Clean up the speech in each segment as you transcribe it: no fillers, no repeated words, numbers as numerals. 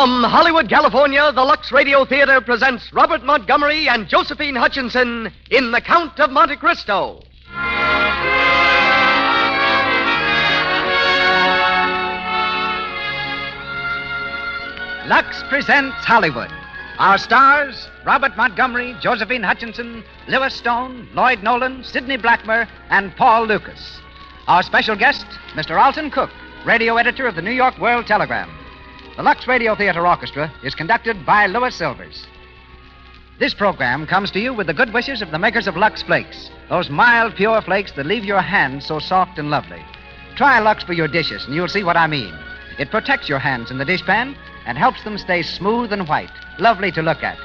From Hollywood, California, the Lux Radio Theater presents Robert Montgomery and Josephine Hutchinson in The Count of Monte Cristo. Lux presents Hollywood. Our stars, Robert Montgomery, Josephine Hutchinson, Lewis Stone, Lloyd Nolan, Sidney Blackmer, and Paul Lucas. Our special guest, Mr. Alton Cook, radio editor of the New York World Telegram. The Lux Radio Theater Orchestra is conducted by Louis Silvers. This program comes to you with the good wishes of the makers of Lux Flakes, those mild, pure flakes that leave your hands so soft and lovely. Try Lux for your dishes, and you'll see what I mean. It protects your hands in the dishpan and helps them stay smooth and white, lovely to look at.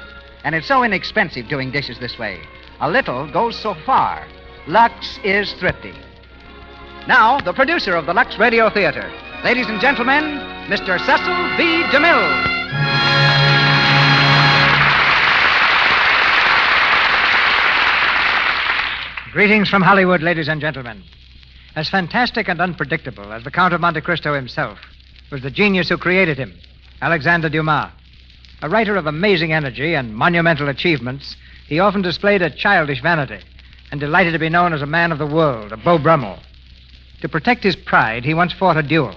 And it's so inexpensive doing dishes this way. A little goes so far. Lux is thrifty. Now, the producer of the Lux Radio Theater. Ladies and gentlemen, Mr. Cecil B. DeMille. Greetings from Hollywood, ladies and gentlemen. As fantastic and unpredictable as the Count of Monte Cristo himself was the genius who created him, Alexander Dumas. A writer of amazing energy and monumental achievements, he often displayed a childish vanity and delighted to be known as a man of the world, a Beau Brummel. To protect his pride, he once fought a duel,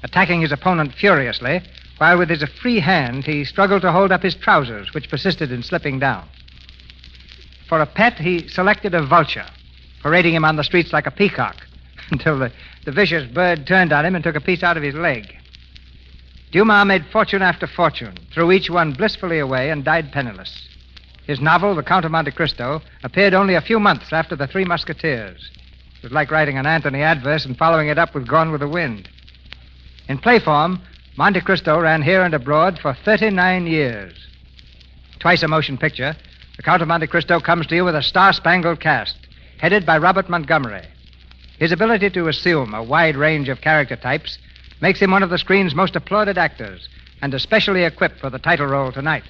attacking his opponent furiously, while with his free hand he struggled to hold up his trousers, which persisted in slipping down. For a pet, he selected a vulture, parading him on the streets like a peacock, until the vicious bird turned on him and took a piece out of his leg. Dumas made fortune after fortune, threw each one blissfully away, and died penniless. His novel, The Count of Monte Cristo, appeared only a few months after The Three Musketeers. It was like writing an Anthony adverse and following it up with Gone with the Wind. In play form, Monte Cristo ran here and abroad for 39 years. Twice a motion picture, The Count of Monte Cristo comes to you with a star-spangled cast, headed by Robert Montgomery. His ability to assume a wide range of character types makes him one of the screen's most applauded actors, and especially equipped for the title role tonight.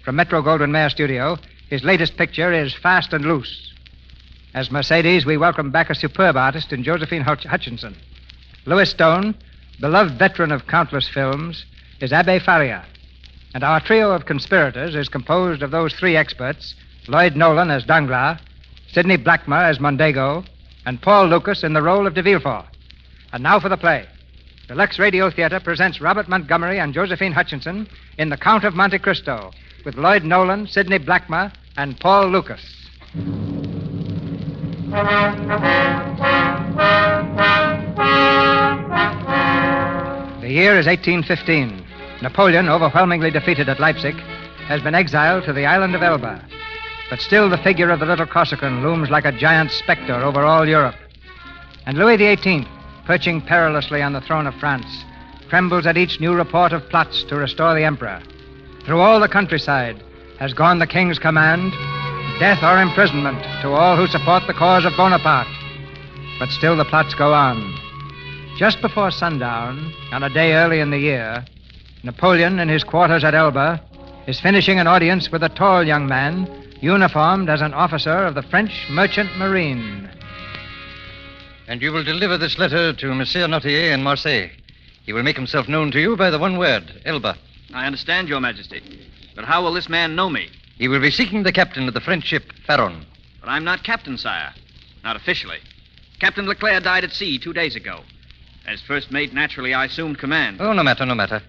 From Metro-Goldwyn-Mayer Studio, his latest picture is Fast and Loose. As Mercedes, we welcome back a superb artist in Josephine Hutchinson. Louis Stone, beloved veteran of countless films, is Abbé Faria. And our trio of conspirators is composed of those three experts, Lloyd Nolan as Danglars, Sidney Blackmer as Mondego, and Paul Lucas in the role of de Villefort. And now for the play. The Lux Radio Theater presents Robert Montgomery and Josephine Hutchinson in The Count of Monte Cristo, with Lloyd Nolan, Sidney Blackmer, and Paul Lucas. The year is 1815. Napoleon, overwhelmingly defeated at Leipzig, has been exiled to the island of Elba. But still the figure of the little Corsican looms like a giant specter over all Europe. And Louis XVIII, perching perilously on the throne of France, trembles at each new report of plots to restore the emperor. Through all the countryside has gone the king's command, death or imprisonment to all who support the cause of Bonaparte. But still the plots go on. Just before sundown, on a day early in the year, Napoleon, in his quarters at Elba, is finishing an audience with a tall young man uniformed as an officer of the French Merchant Marine. And you will deliver this letter to Monsieur Nautier in Marseille. He will make himself known to you by the one word, Elba. I understand, Your Majesty. But how will this man know me? He will be seeking the captain of the French ship, Pharaon. But I'm not captain, sire. Not officially. Captain Leclerc died at sea 2 days ago. As first mate, naturally, I assumed command. Oh, no matter.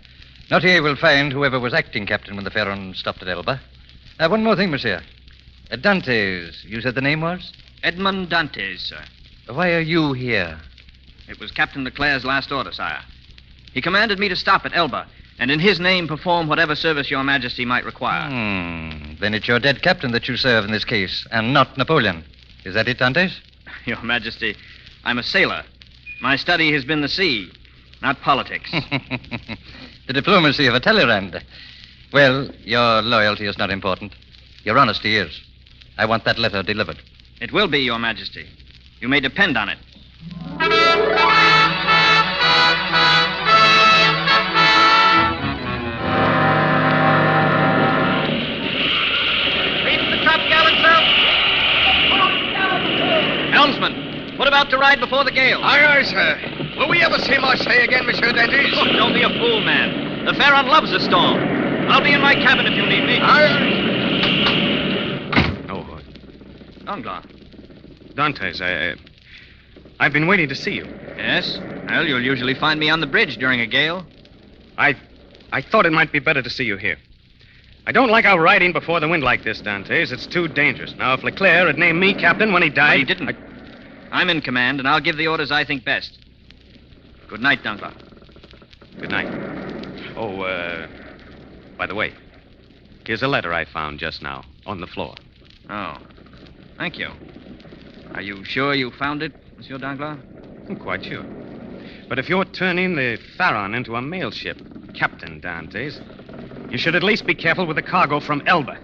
Nautier will find whoever was acting captain when the Pharaon stopped at Elba. One more thing, monsieur. Dantes, you said the name was? Edmond Dantes, sir. Why are you here? It was Captain Leclerc's last order, sire. He commanded me to stop at Elba, and in his name perform whatever service Your Majesty might require. Then it's your dead captain that you serve in this case, and not Napoleon. Is that it, Dantes? Your Majesty, I'm a sailor. My study has been the sea, not politics. The diplomacy of a Talleyrand. Well, your loyalty is not important. Your honesty is. I want that letter delivered. It will be, Your Majesty. You may depend on it. Reef the topgallant, sir. Helmsman, put about to ride before the gale. Aye, aye, sir. Will we ever see Marseille again, Monsieur Dantes? Oh, don't be a fool, man. The Pharaon loves a storm. I'll be in my cabin if you need me. Oh, Danglars. Dantes, I've been waiting to see you. Yes? Well, you'll usually find me on the bridge during a gale. I thought it might be better to see you here. I don't like out riding before the wind like this, Dantes. It's too dangerous. Now, if Leclerc had named me captain when he died... But he didn't. I'm in command, and I'll give the orders I think best. Good night, Danglars. Good night. Oh, by the way, here's a letter I found just now on the floor. Oh, thank you. Are you sure you found it, Monsieur Danglars? I'm quite sure. But if you're turning the Pharaon into a mail ship, Captain Dantes, you should at least be careful with the cargo from Elba.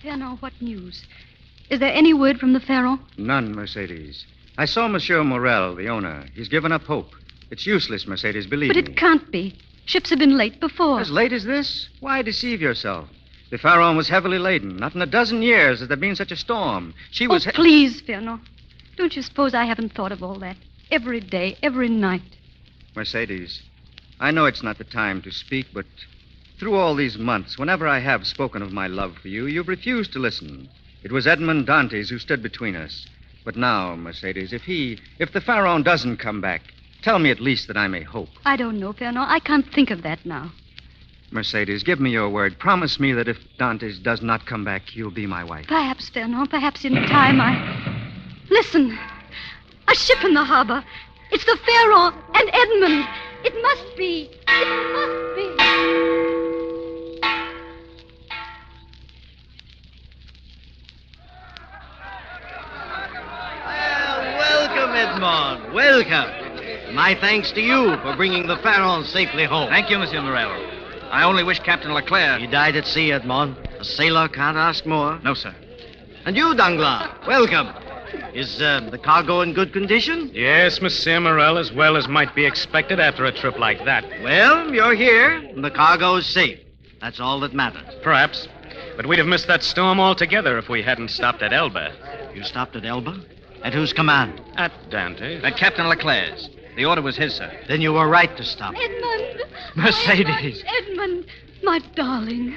Fernand, what news? Is there any word from the Pharaoh? None, Mercedes. I saw Monsieur Morel, the owner. He's given up hope. It's useless, Mercedes, believe But me. it can't be. Ships have been late before. As late as this? Why deceive yourself? The Pharaon was heavily laden. Not in a dozen years has there been such a storm. She was... Please, Fernand. Don't you suppose I haven't thought of all that? Every day, every night. Mercedes, I know it's not the time to speak, but through all these months, whenever I have spoken of my love for you, you've refused to listen. It was Edmond Dantes who stood between us. But now, Mercedes, if the Pharaon doesn't come back, tell me at least that I may hope. I don't know, Fernand. I can't think of that now. Mercedes, give me your word. Promise me that if Dantes does not come back, you'll be my wife. Perhaps, Fernand. Perhaps in time Listen. A ship in the harbor. It's the Pharaon and Edmund. It must be. It must be. Welcome, Edmond. Welcome. My thanks to you for bringing the Pharaon safely home. Thank you, Monsieur Morel. I only wish Captain Leclerc... He died at sea, Edmond. A sailor can't ask more. No, sir. And you, Danglars, welcome. Is the cargo in good condition? Yes, Monsieur Morel, as well as might be expected after a trip like that. Well, you're here, and the cargo is safe. That's all that matters. Perhaps. But we'd have missed that storm altogether if we hadn't stopped at Elba. You stopped at Elba? At whose command? At Dantes. At Captain Leclerc's. The order was his, sir. Then you were right to stop. Edmund. Mercedes. Edmund, my darling.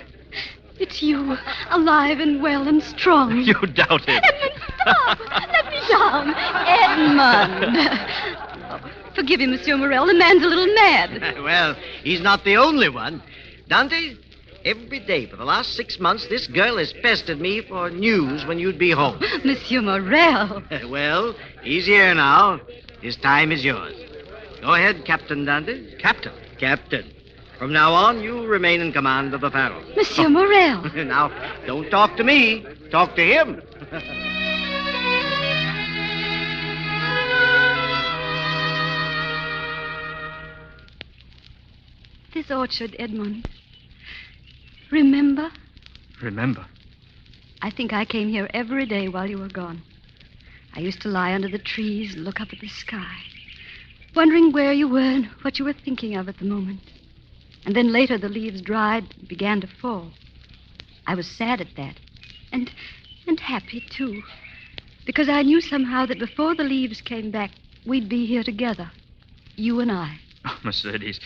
It's you, alive and well and strong. You doubt it. Edmund, stop! Let me down. Edmund. Forgive him, Monsieur Morel. The man's a little mad. Well, he's not the only one. Dante, every day for the last 6 months, this girl has pestered me for news when you'd be home. Monsieur Morel. Well, he's here now. His time is yours. Go ahead, Captain Dante. Captain? Captain. From now on, you remain in command of the Pharaoh. Monsieur Morel. Now, don't talk to me. Talk to him. This orchard, Edmund. Remember? Remember? I think I came here every day while you were gone. I used to lie under the trees and look up at the sky, wondering where you were and what you were thinking of at the moment. And then later the leaves dried and began to fall. I was sad at that, and happy, too, because I knew somehow that before the leaves came back, we'd be here together, you and I. Oh, Mercedes,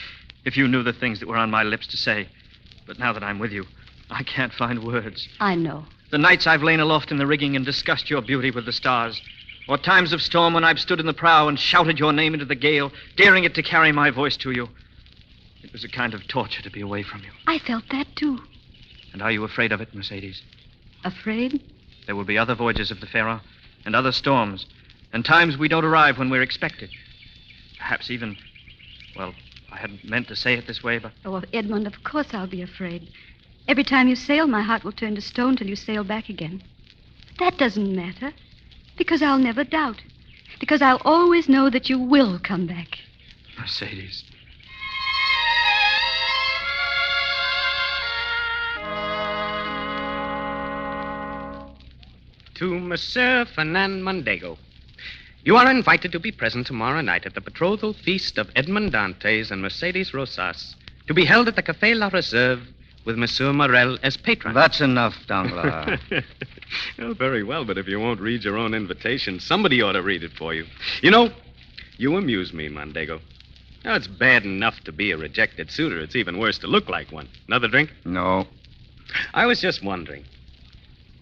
if you knew the things that were on my lips to say. But now that I'm with you, I can't find words. I know. The nights I've lain aloft in the rigging and discussed your beauty with the stars. Or times of storm when I've stood in the prow and shouted your name into the gale, daring it to carry my voice to you. It was a kind of torture to be away from you. I felt that, too. And are you afraid of it, Mercedes? Afraid? There will be other voyages of the Pharaoh, and other storms, and times we don't arrive when we're expected. Perhaps even, well, I hadn't meant to say it this way, but... Oh, Edmund, of course I'll be afraid. Every time you sail, my heart will turn to stone till you sail back again. That doesn't matter, because I'll never doubt. Because I'll always know that you will come back. Mercedes. To Monsieur Fernand Mondego. You are invited to be present tomorrow night at the betrothal feast of Edmond Dantes and Mercedes Rosas, to be held at the Café La Reserve, with Monsieur Morel as patron. That's enough, Danglars. Well, very well, but if you won't read your own invitation, somebody ought to read it for you. You know, you amuse me, Mondego. Now, it's bad enough to be a rejected suitor. It's even worse to look like one. Another drink? No. I was just wondering,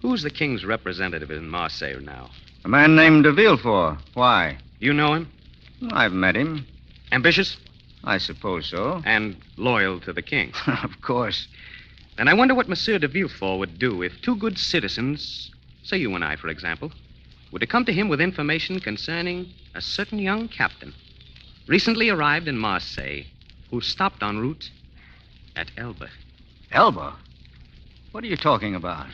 who's the king's representative in Marseille now? A man named de Villefort. Why? You know him? I've met him. Ambitious? I suppose so. And loyal to the king. Of course. And I wonder what Monsieur de Villefort would do if two good citizens, say you and I, for example, were to come to him with information concerning a certain young captain recently arrived in Marseille who stopped en route at Elba. Elba? What are you talking about?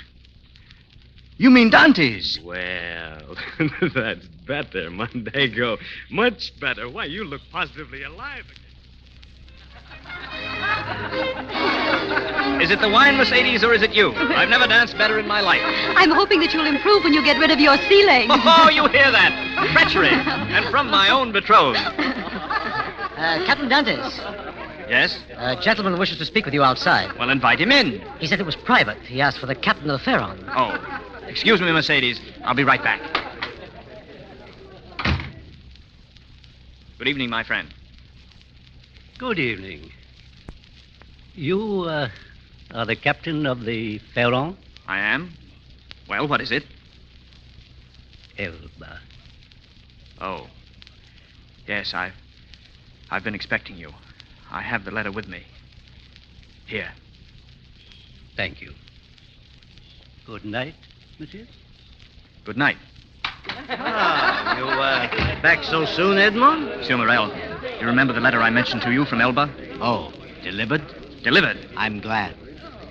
You mean Dante's? Well, that's better, Mondego. Much better. Why, you look positively alive again. Is it the wine, Mercedes, or is it you? I've never danced better in my life. I'm hoping that you'll improve when you get rid of your sea legs. Oh, you hear that? Treachery. And from my own betrothed. Captain Dantes. Yes? A gentleman wishes to speak with you outside. Well, invite him in. He said it was private. He asked for the captain of the Pharaon. Oh, excuse me, Mercedes. I'll be right back. Good evening, my friend. Good evening. You, are the captain of the Pharaon? I am. Well, what is it? Elba. Oh. Yes, I've been expecting you. I have the letter with me. Here. Thank you. Good night, monsieur. Good night. You, back so soon, Edmond? Monsieur Morel, you remember the letter I mentioned to you from Elba? Oh, delivered? Delivered. I'm glad.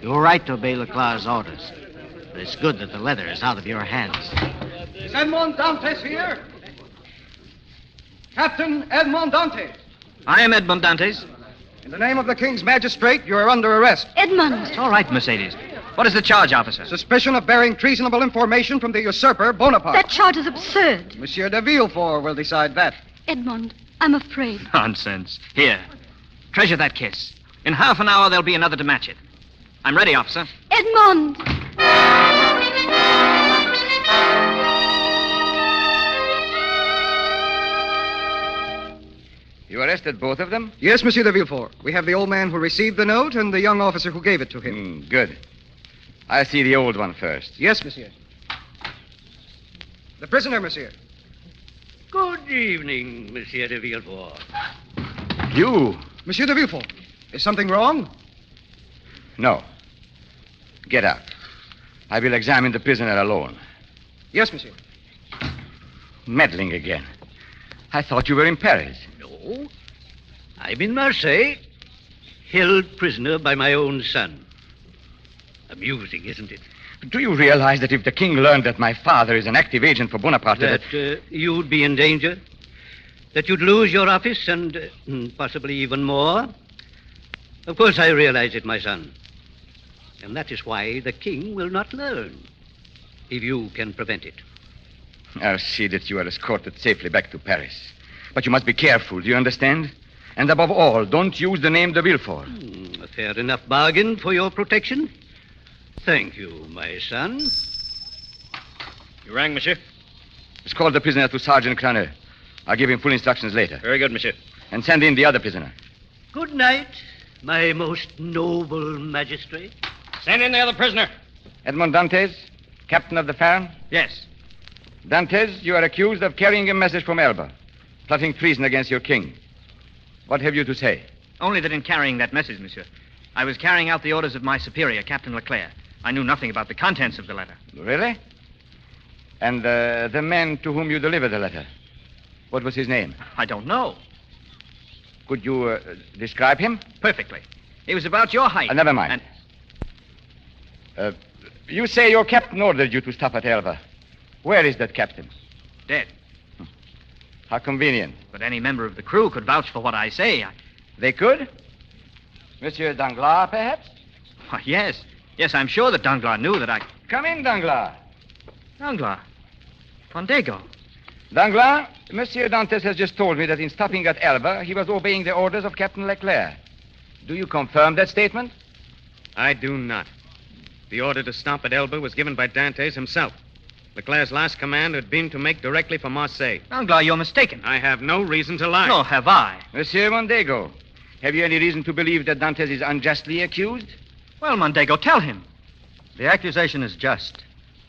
You were right to obey Leclerc's orders. But it's good that the letter is out of your hands. Is Edmond Dantes here? Captain Edmond Dantes. I am Edmond Dantes. In the name of the King's magistrate, you are under arrest. Edmond. It's all right, Mercedes. What is the charge, officer? Suspicion of bearing treasonable information from the usurper, Bonaparte. That charge is absurd. Monsieur de Villefort will decide that. Edmond, I'm afraid. Nonsense. Here. Treasure that kiss. In half an hour, there'll be another to match it. I'm ready, officer. Edmond! You arrested both of them? Yes, Monsieur de Villefort. We have the old man who received the note and the young officer who gave it to him. Good. I'll see the old one first. Yes, monsieur. The prisoner, monsieur. Good evening, Monsieur de Villefort. You? Monsieur de Villefort, is something wrong? No. Get out. I will examine the prisoner alone. Yes, monsieur. Meddling again. I thought you were in Paris. No. I'm in Marseille, held prisoner by my own son. Amusing, isn't it? Do you realize that if the king learned that my father is an active agent for Bonaparte... That you'd be in danger? That you'd lose your office and possibly even more? Of course I realize it, my son. And that is why the king will not learn, if you can prevent it. I'll see that you are escorted safely back to Paris. But you must be careful, do you understand? And above all, don't use the name de Villefort. A fair enough bargain for your protection. Thank you, my son. You rang, monsieur? Escort the prisoner to Sergeant Craneux. I'll give him full instructions later. Very good, monsieur. And send in the other prisoner. Good night, my most noble magistrate. Send in the other prisoner. Edmond Dantes, captain of the Pharaon? Yes. Dantes, you are accused of carrying a message from Elba, plotting treason against your king. What have you to say? Only that in carrying that message, monsieur, I was carrying out the orders of my superior, Captain Leclerc. I knew nothing about the contents of the letter. Really? And the man to whom you delivered the letter, what was his name? I don't know. Could you describe him? Perfectly. He was about your height. Never mind. You say your captain ordered you to stop at Elba. Where is that captain? Dead. How convenient. But any member of the crew could vouch for what I say. They could? Monsieur Danglars, perhaps? Why, yes. Yes, I'm sure that Danglars knew that I... Come in, Danglars. Danglars? Mondego? Danglars, Monsieur Dantes has just told me that in stopping at Elba, he was obeying the orders of Captain Leclerc. Do you confirm that statement? I do not. The order to stop at Elba was given by Dantes himself. Leclerc's last command had been to make directly for Marseille. Danglars, you're mistaken. I have no reason to lie. Nor have I. Monsieur Mondego, have you any reason to believe that Dantes is unjustly accused? Well, Mondego, tell him. The accusation is just.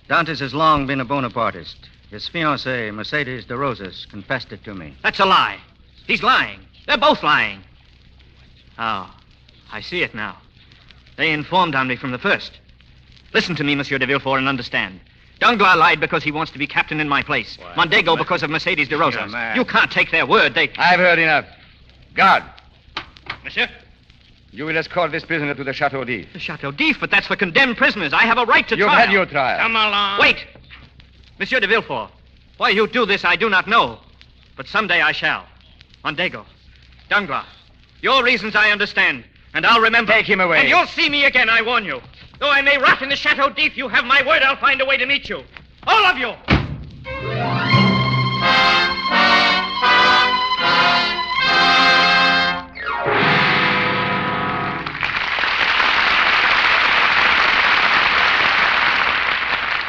Dantes has long been a Bonapartist. His fiancée, Mercedes de Rosas, confessed it to me. That's a lie. He's lying. They're both lying. Oh, I see it now. They informed on me from the first. Listen to me, Monsieur de Villefort, and understand. Danglars lied because he wants to be captain in my place. Mondego because of Mercedes de Rosas. You can't take their word. I've heard enough. Guard. Monsieur? You will escort this prisoner to the Chateau d'If. The Chateau d'If, but that's for condemned prisoners. I have a right to You've trial. had your trial. Come along. Wait. Monsieur de Villefort, why you do this, I do not know. But someday I shall. Mondego, Danglars, your reasons I understand, and I'll remember. Take him away. And you'll see me again, I warn you. Though I may rot in the Chateau d'If, you have my word I'll find a way to meet you. All of you.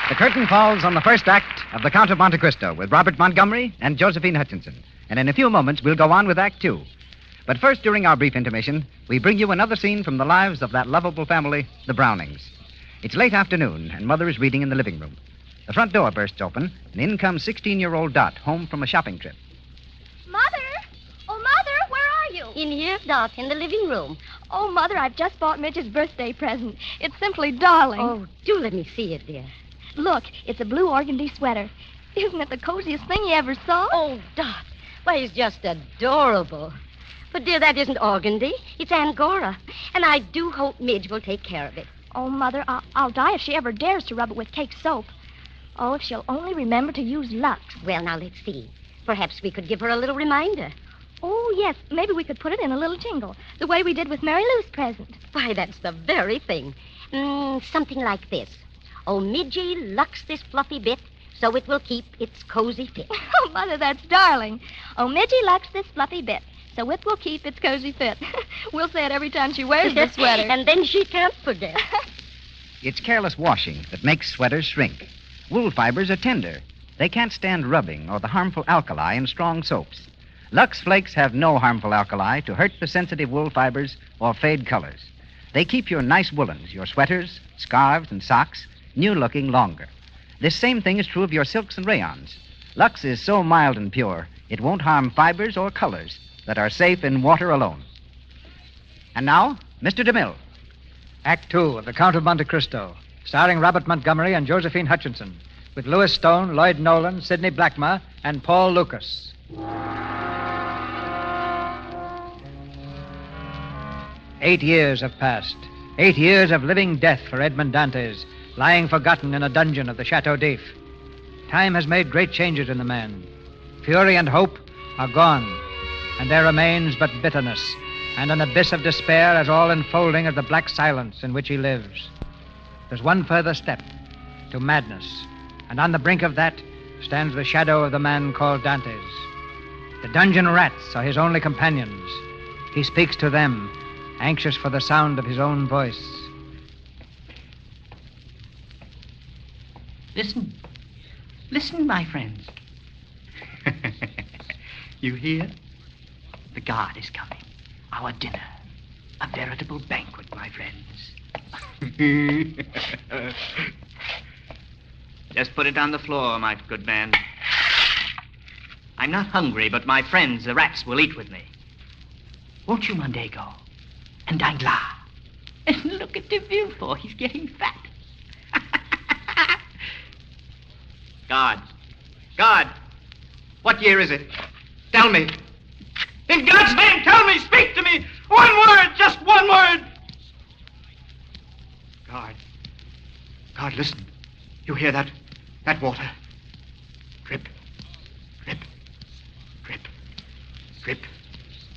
The curtain falls on the first act of The Count of Monte Cristo with Robert Montgomery and Josephine Hutchinson. And in a few moments, we'll go on with Act Two. But first, during our brief intermission, we bring you another scene from the lives of that lovable family, the Brownings. It's late afternoon, and Mother is reading in the living room. The front door bursts open, and in comes 16-year-old Dot, home from a shopping trip. Mother! Oh, Mother, where are you? In here, Dot, in the living room. Oh, Mother, I've just bought Midge's birthday present. It's simply darling. Oh, do let me see it, dear. Look, it's a blue organdy sweater. Isn't it the coziest thing you ever saw? Oh, Dot, why, it's just adorable. But, dear, that isn't organdy. It's Angora. And I do hope Midge will take care of it. Oh, Mother, I'll die if she ever dares to rub it with cake soap. Oh, if she'll only remember to use Lux. Well, now, let's see. Perhaps we could give her a little reminder. Oh, yes, maybe we could put it in a little jingle, the way we did with Mary Lou's present. Why, that's the very thing. Something like this. Oh, Midgie, Lux this fluffy bit, so it will keep its cozy fit. Oh, Mother, that's darling. Oh, Midgie Lux this fluffy bit, so it will keep its cozy fit. We'll say it every time she wears the sweater. And then she can't forget. It's careless washing that makes sweaters shrink. Wool fibers are tender. They can't stand rubbing or the harmful alkali in strong soaps. Lux Flakes have no harmful alkali to hurt the sensitive wool fibers or fade colors. They keep your nice woolens, your sweaters, scarves, and socks, new-looking longer. This same thing is true of your silks and rayons. Lux is so mild and pure, it won't harm fibers or colors that are safe in water alone. And now, Mr. DeMille. Act Two of The Count of Monte Cristo, starring Robert Montgomery and Josephine Hutchinson, with Louis Stone, Lloyd Nolan, Sidney Blackmer, and Paul Lucas. 8 years have passed. 8 years of living death for Edmond Dantes, lying forgotten in a dungeon of the Chateau d'If. Time has made great changes in the man. Fury and hope are gone, and there remains but bitterness and an abyss of despair as all enfolding as the black silence in which he lives. There's one further step to madness, and on the brink of that stands the shadow of the man called Dantes. The dungeon rats are his only companions. He speaks to them, anxious for the sound of his own voice. Listen. Listen, my friends. You hear? The guard is coming. Our dinner. A veritable banquet, my friends. Just put it on the floor, my good man. I'm not hungry, but my friends, the rats, will eat with me. Won't you, Mondego? And Danglars. And look at de Villefort. He's getting fat. God. What year is it? Tell me. In God's name, tell me. Speak to me. One word, just one word. God, listen. You hear that? That water. Drip, drip, drip, drip.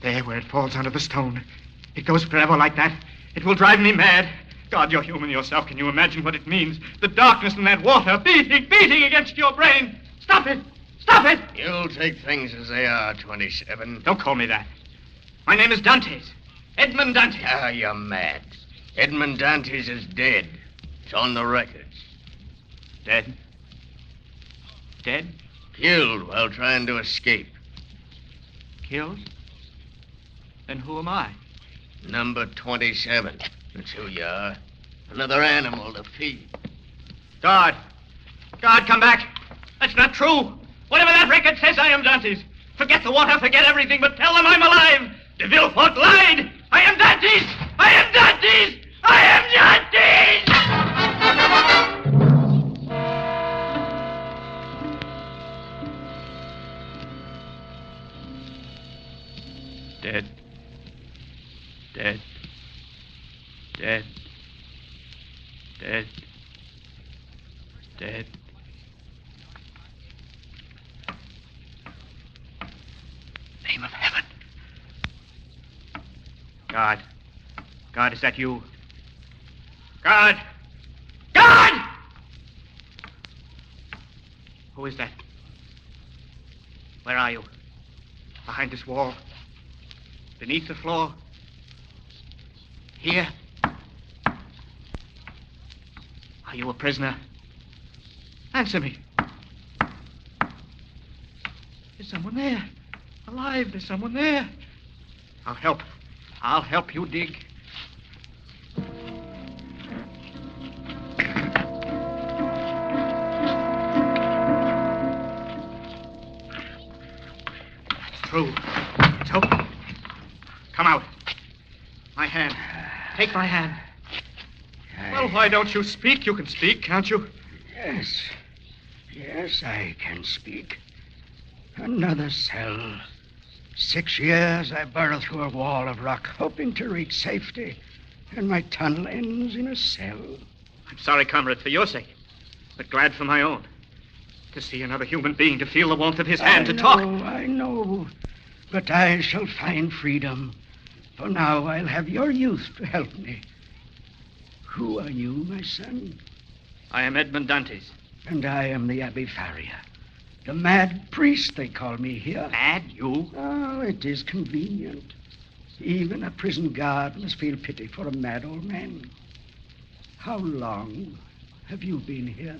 There, where it falls under the stone. It goes forever like that. It will drive me mad. God, you're human yourself. Can you imagine what it means? The darkness in that water, beating against your brain. Stop it! Stop it! You'll take things as they are, 27. Don't call me that. My name is Dantes. Edmond Dantes. Ah, you're mad. Edmund Dantes is dead. It's on the records. Dead? Dead? Killed while trying to escape. Killed? Then who am I? Number 27. That's who you are. Another animal to feed. Guard! Guard, come back! That's not true! Whatever that record says, I am Dantes. Forget the water, forget everything, but tell them I'm alive! De Villefort lied! I am Dantes! I am Dantes! I am Dantes! Dead. Dead. Dead. Dead. Dead. Name of heaven. Guard. Guard, is that you? Guard! Guard! Who is that? Where are you? Behind this wall? Beneath the floor? Here? Are you a prisoner? Answer me. There's someone there. Alive, there's someone there. I'll help. I'll help you dig. It's through. It's open. Come out. My hand. Take my hand. Well, why don't you speak? You can speak, can't you? Yes. Yes, I can speak. Another cell. 6 years I burrow through a wall of rock, hoping to reach safety, and my tunnel ends in a cell. I'm sorry, comrade, for your sake, but glad for my own. To see another human being, to feel the warmth of his hand, to talk. I know, but I shall find freedom. For now I'll have your youth to help me. Who are you, my son? I am Edmund Dantes. And I am the Abbé Faria. The mad priest, they call me here. Mad, you? Oh, it is convenient. Even a prison guard must feel pity for a mad old man. How long have you been here?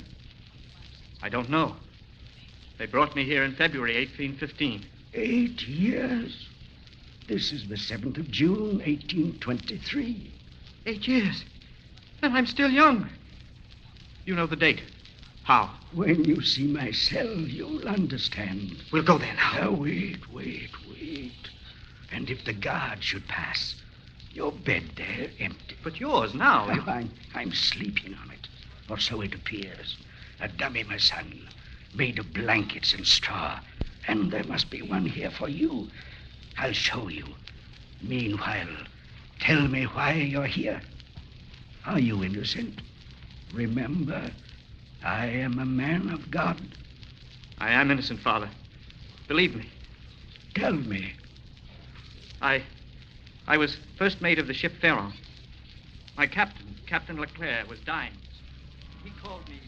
I don't know. They brought me here in February 1815. 8 years? This is the 7th of June, 1823. 8 years? Then I'm still young. You know the date. How? When you see my cell, you'll understand. We'll go there now. Wait. And if the guard should pass, your bed there empty. But yours now. I'm sleeping on it, or so it appears. A dummy, my son, made of blankets and straw. And there must be one here for you. I'll show you. Meanwhile, tell me why you're here. Are you innocent? Remember, I am a man of God. I am innocent, Father. Believe me. Tell me. I was first mate of the ship Pharaon. My captain, Captain Leclerc, was dying. He called me.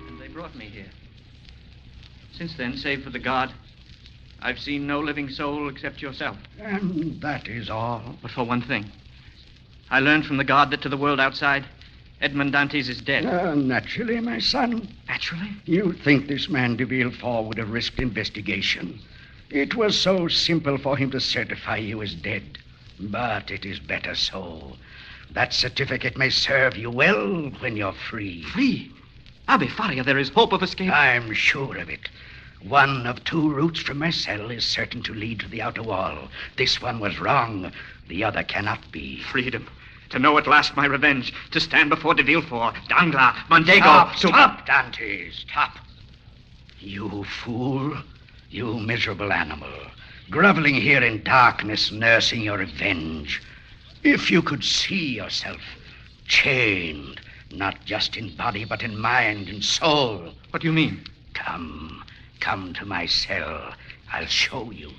And they brought me here. Since then, save for the guard, I've seen no living soul except yourself. And that is all. But for one thing. I learned from the guard that to the world outside, Edmund Dantes is dead. Naturally, my son. Naturally? You think this man de Villefort would have risked investigation. It was so simple for him to certify you as dead. But it is better so. That certificate may serve you well when you're free. Free? Abbé Faria, there is hope of escape. I'm sure of it. One of 2 routes from my cell is certain to lead to the outer wall. This one was wrong. The other cannot be. Freedom. To know at last my revenge. To stand before de Villefort, Danglars, Mondego. Stop, Dante, stop. You fool. You miserable animal. Groveling here in darkness, nursing your revenge. If you could see yourself chained, not just in body, but in mind and soul. What do you mean? Come to my cell. I'll show you.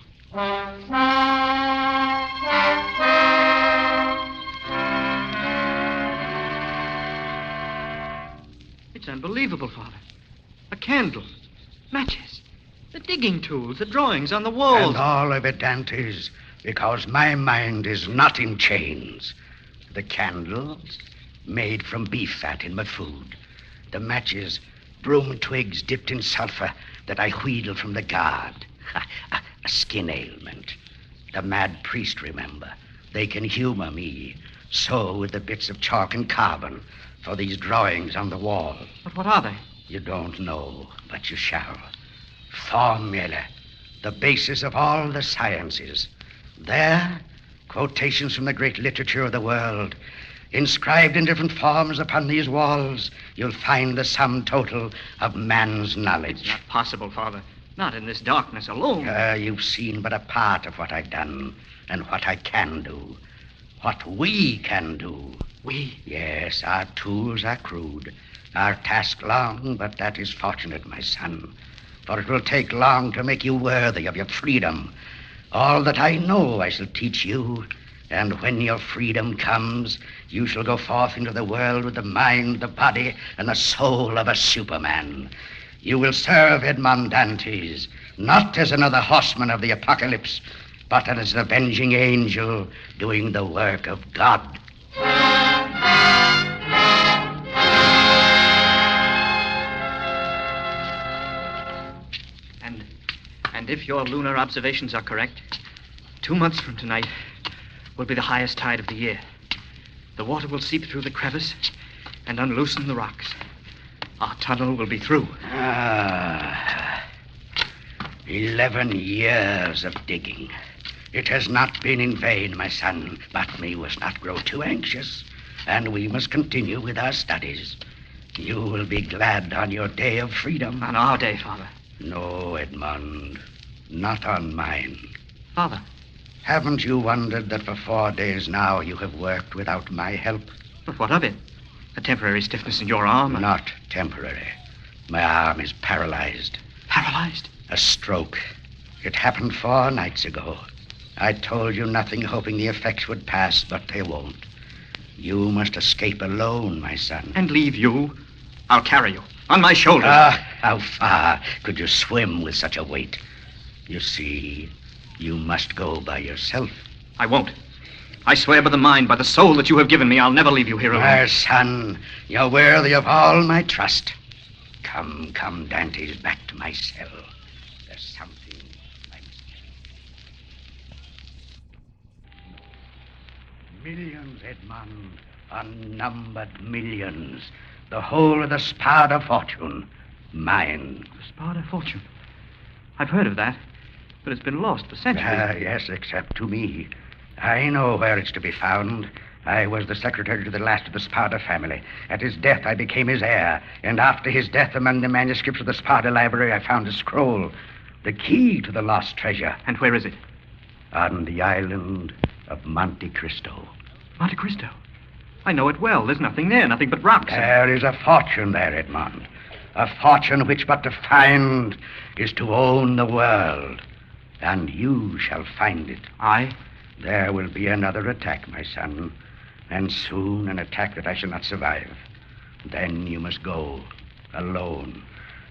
It's unbelievable, Father. A candle. Matches. The digging tools, the drawings on the walls. And all of it, Dantes, because my mind is not in chains. The candles, made from beef fat in my food. The matches, broom twigs dipped in sulfur that I wheedle from the guard. A skin ailment. The mad priest, remember. They can humor me. So with the bits of chalk and carbon for these drawings on the wall. But what are they? You don't know, but you shall. Formula, the basis of all the sciences. There, quotations from the great literature of the world. Inscribed in different forms upon these walls, you'll find the sum total of man's knowledge. It's not possible, Father. Not in this darkness alone. You've seen but a part of what I've done and what I can do. What we can do. We? Yes, our tools are crude. Our task long, but that is fortunate, my son. For it will take long to make you worthy of your freedom. All that I know I shall teach you. And when your freedom comes, you shall go forth into the world with the mind, the body, and the soul of a Superman. You will serve Edmond Dantes, not as another horseman of the apocalypse, but as an avenging angel doing the work of God. And if your lunar observations are correct, 2 months from tonight will be the highest tide of the year. The water will seep through the crevice and unloosen the rocks. Our tunnel will be through. 11 years of digging. It has not been in vain, my son, but we must not grow too anxious, and we must continue with our studies. You will be glad on your day of freedom. On our day, Father. No, Edmond, not on mine. Father. Haven't you wondered that for 4 days now you have worked without my help? But what of it? A temporary stiffness in your arm? Not temporary. My arm is paralyzed. Paralyzed? A stroke. It happened 4 nights ago. I told you nothing, hoping the effects would pass, but they won't. You must escape alone, my son. And leave you? I'll carry you. On my shoulders. How far could you swim with such a weight? You see, you must go by yourself. I won't. I swear by the mind, by the soul that you have given me, I'll never leave you here alone. My son, you're worthy of all my trust. Come, Dantes, back to my cell. There's something I must tell you. Millions, Edmond. Unnumbered millions. The whole of the Spada fortune. Mine. The Spada fortune? I've heard of that, but it's been lost for centuries. Yes, except to me. I know where it's to be found. I was the secretary to the last of the Spada family. At his death, I became his heir. And after his death, among the manuscripts of the Spada library, I found a scroll. The key to the lost treasure. And where is it? On the island of Monte Cristo. Monte Cristo? I know it well. There's nothing there, nothing but rocks. There is a fortune there, Edmond. A fortune which but to find is to own the world. And you shall find it. I? There will be another attack, my son. And soon an attack that I shall not survive. Then you must go, alone.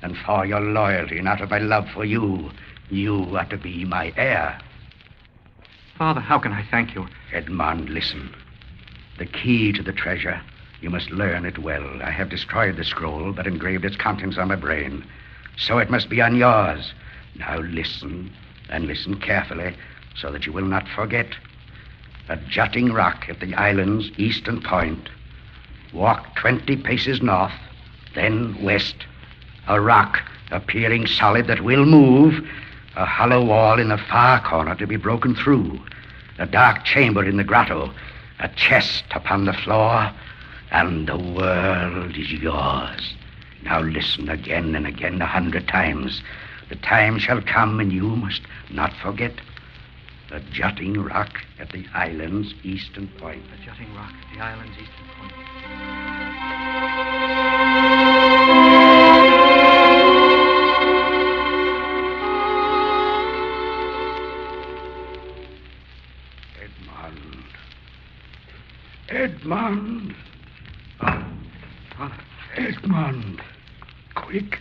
And for your loyalty and out of my love for you, you are to be my heir. Father, how can I thank you? Edmond, listen. The key to the treasure, you must learn it well. I have destroyed the scroll, but engraved its contents on my brain. So it must be on yours. Now listen, and listen carefully, so that you will not forget. A jutting rock at the island's eastern point. Walk 20 paces north, then west. A rock appearing solid that will move. A hollow wall in the far corner to be broken through. A dark chamber in the grotto. A chest upon the floor. And the world is yours. Now listen again and again 100 times. The time shall come and you must not forget. A jutting rock at the island's eastern point. A jutting rock at the island's eastern point. Edmond. Father. Edmond. Quick.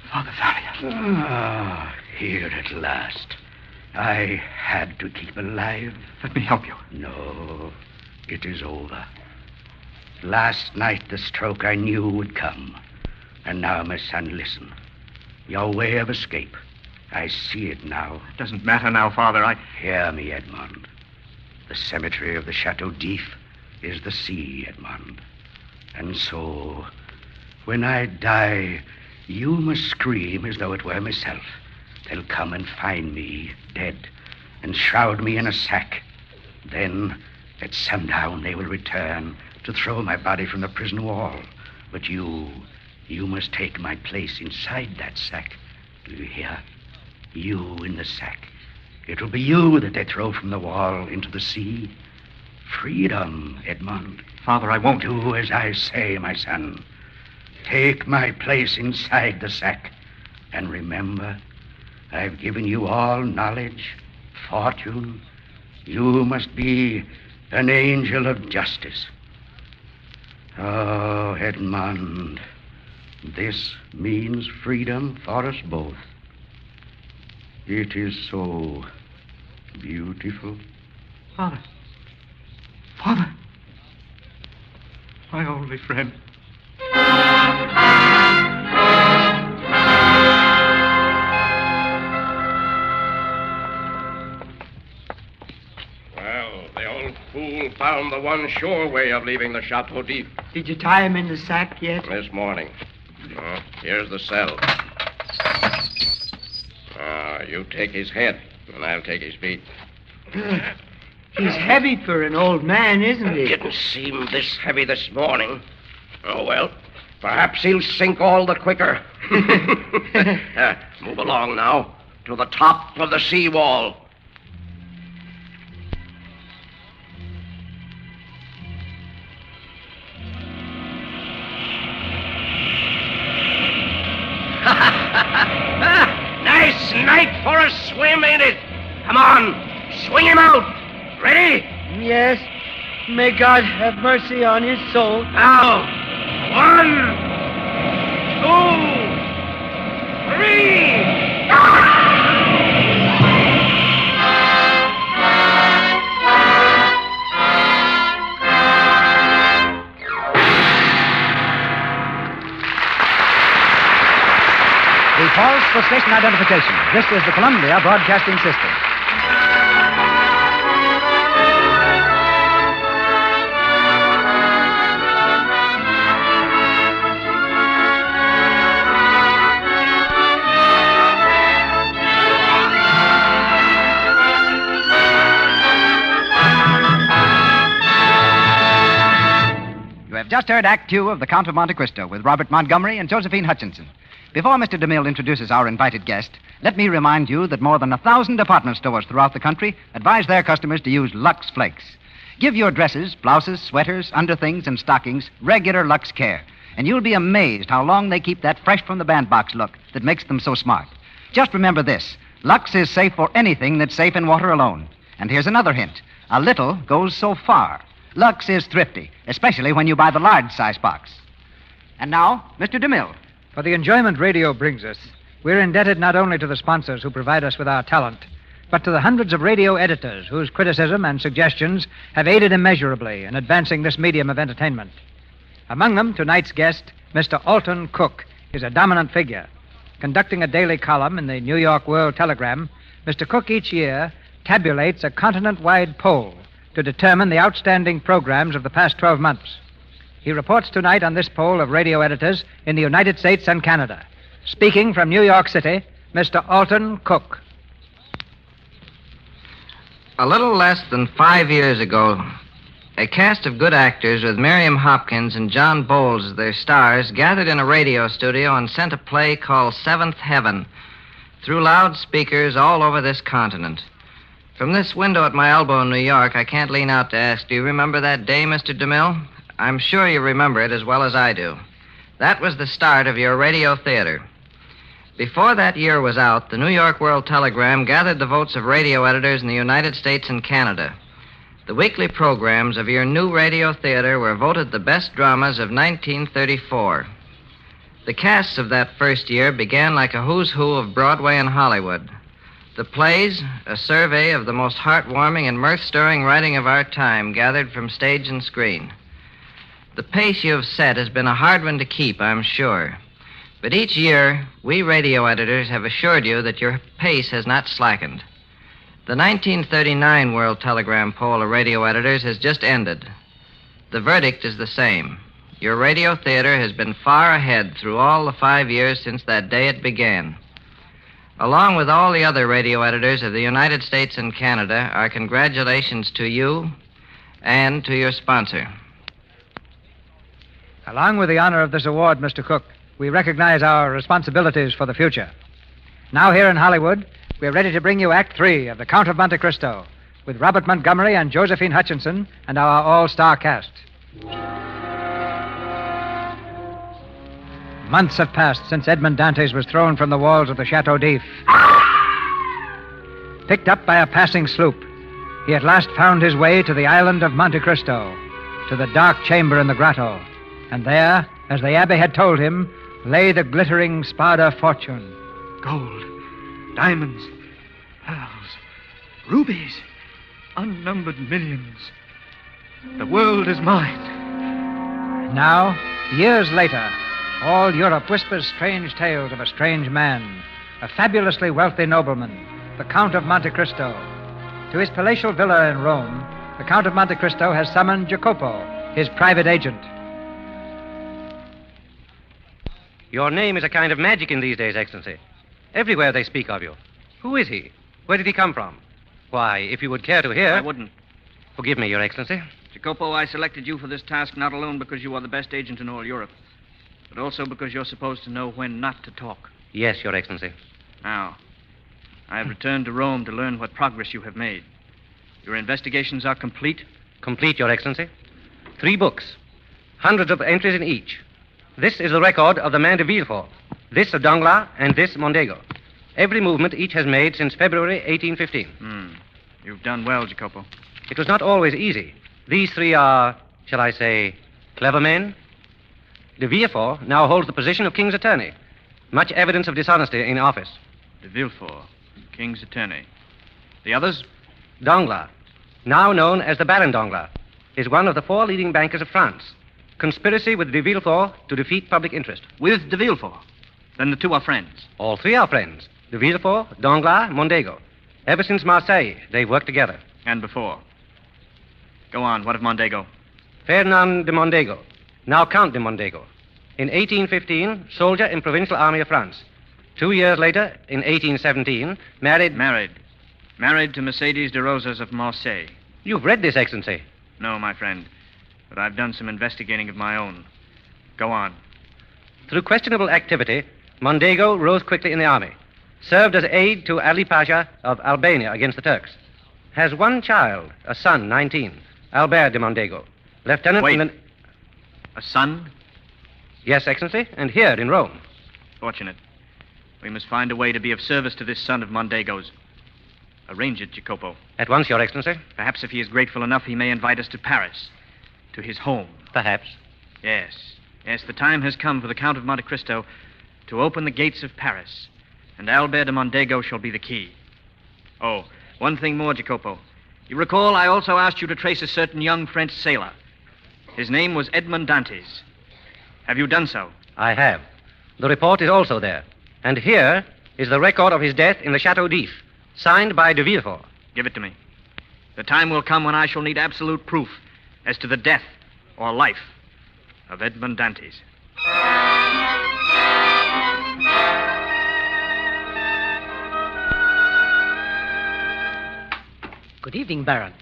Father Thalia. Ah, here at last. I had to keep alive. Let me help you. No, it is over. Last night the stroke I knew would come. And now, my son, listen. Your way of escape. I see it now. It doesn't matter now, Father. Hear me, Edmond. The cemetery of the Chateau d'If is the sea, Edmond. And so, when I die, you must scream as though it were myself. They'll come and find me dead and shroud me in a sack. Then, at sundown, they will return to throw my body from the prison wall. But you must take my place inside that sack. Do you hear? You in the sack. It will be you that they throw from the wall into the sea. Freedom, Edmond. Father, I won't. Do as I say, my son. Take my place inside the sack. And remember, I've given you all knowledge, fortune. You must be an angel of justice. Oh, Edmond, this means freedom for us both. It is so beautiful. Father. Father. My only friend. Well, the old fool found the one sure way of leaving the Chateau d'If. Did you tie him in the sack yet? This morning. Here's the cell. You take his head, and I'll take his feet. He's heavy for an old man, isn't he? Didn't seem this heavy this morning. Oh, well, perhaps he'll sink all the quicker. Move along now to the top of the seawall. Nice night for a swim, ain't it? Come on, swing him out. Ready? Yes. May God have mercy on his soul. Now, 1, 2, 3. We pause for station identification. This is the Columbia Broadcasting System. You have just heard Act Two of The Count of Monte Cristo with Robert Montgomery and Josephine Hutchinson. Before Mr. DeMille introduces our invited guest, let me remind you that more than 1,000 department stores throughout the country advise their customers to use Lux Flakes. Give your dresses, blouses, sweaters, underthings, and stockings regular Lux care, and you'll be amazed how long they keep that fresh-from-the-bandbox look that makes them so smart. Just remember this. Lux is safe for anything that's safe in water alone. And here's another hint. A little goes so far. Lux is thrifty, especially when you buy the large-size box. And now, Mr. DeMille. For the enjoyment radio brings us, we're indebted not only to the sponsors who provide us with our talent, but to the hundreds of radio editors whose criticism and suggestions have aided immeasurably in advancing this medium of entertainment. Among them, tonight's guest, Mr. Alton Cook, is a dominant figure. Conducting a daily column in the New York World Telegram, Mr. Cook each year tabulates a continent-wide poll to determine the outstanding programs of the past 12 months. He reports tonight on this poll of radio editors in the United States and Canada. Speaking from New York City, Mr. Alton Cook. A little less than 5 years ago, a cast of good actors with Miriam Hopkins and John Bowles as their stars gathered in a radio studio and sent a play called Seventh Heaven through loudspeakers all over this continent. From this window at my elbow in New York, I can't lean out to ask, do you remember that day, Mr. DeMille? I'm sure you remember it as well as I do. That was the start of your radio theater. Before that year was out, the New York World Telegram gathered the votes of radio editors in the United States and Canada. The weekly programs of your new radio theater were voted the best dramas of 1934. The casts of that first year began like a who's who of Broadway and Hollywood. The plays, a survey of the most heartwarming and mirth-stirring writing of our time, gathered from stage and screen. The pace you have set has been a hard one to keep, I'm sure. But each year, we radio editors have assured you that your pace has not slackened. The 1939 World Telegram poll of radio editors has just ended. The verdict is the same. Your radio theater has been far ahead through all the 5 years since that day it began. Along with all the other radio editors of the United States and Canada, our congratulations to you and to your sponsor. Along with the honor of this award, Mr. Cook, we recognize our responsibilities for the future. Now, here in Hollywood, we're ready to bring you Act 3 of The Count of Monte Cristo, with Robert Montgomery and Josephine Hutchinson and our all-star cast. Months have passed since Edmond Dantes was thrown from the walls of the Chateau d'If. Picked up by a passing sloop, he at last found his way to the island of Monte Cristo, to the dark chamber in the grotto. And there, as the abbé had told him, lay the glittering Spada fortune. Gold, diamonds, pearls, rubies, unnumbered millions. The world is mine. Now, years later, all Europe whispers strange tales of a strange man, a fabulously wealthy nobleman, the Count of Monte Cristo. To his palatial villa in Rome, the Count of Monte Cristo has summoned Jacopo, his private agent. Your name is a kind of magic in these days, Excellency. Everywhere they speak of you. Who is he? Where did he come from? Why, if you would care to hear... I wouldn't. Forgive me, Your Excellency. Jacopo, I selected you for this task not alone because you are the best agent in all Europe, but also because you're supposed to know when not to talk. Yes, Your Excellency. Now, I have returned to Rome to learn what progress you have made. Your investigations are complete? Complete, Your Excellency. 3 books. Hundreds of entries in each. This is the record of the man de Villefort, this of Danglars, and this Mondego. Every movement each has made since February 1815. You've done well, Jacopo. It was not always easy. These 3 are, shall I say, clever men. De Villefort now holds the position of King's Attorney. Much evidence of dishonesty in office. De Villefort, King's Attorney. The others? Danglars, now known as the Baron Danglars, is one of the 4 leading bankers of France. Conspiracy with de Villefort to defeat public interest. With de Villefort? Then the 2 are friends. All 3 are friends. De Villefort, Danglars, Mondego. Ever since Marseille, they've worked together. And before. Go on. What of Mondego? Ferdinand de Mondego, now Count de Mondego. In 1815, soldier in provincial army of France. 2 years later, in 1817, married... Married to Mercedes de Rosas of Marseille. You've read this, Excellency. No, my friend. But I've done some investigating of my own. Go on. Through questionable activity, Mondego rose quickly in the army. Served as aide to Ali Pasha of Albania against the Turks. Has 1 child, a son, 19, Albert de Mondego. Lieutenant in the... A son? Yes, Excellency, and here in Rome. Fortunate. We must find a way to be of service to this son of Mondego's. Arrange it, Jacopo. At once, Your Excellency. Perhaps if he is grateful enough, he may invite us to Paris. To his home. Perhaps. Yes. Yes, the time has come for the Count of Monte Cristo to open the gates of Paris. And Albert de Mondego shall be the key. Oh, one thing more, Jacopo. You recall I also asked you to trace a certain young French sailor. His name was Edmond Dantes. Have you done so? I have. The report is also there. And here is the record of his death in the Chateau d'If, signed by de Villefort. Give it to me. The time will come when I shall need absolute proof as to the death or life of Edmond Dantes. Good evening, Baron.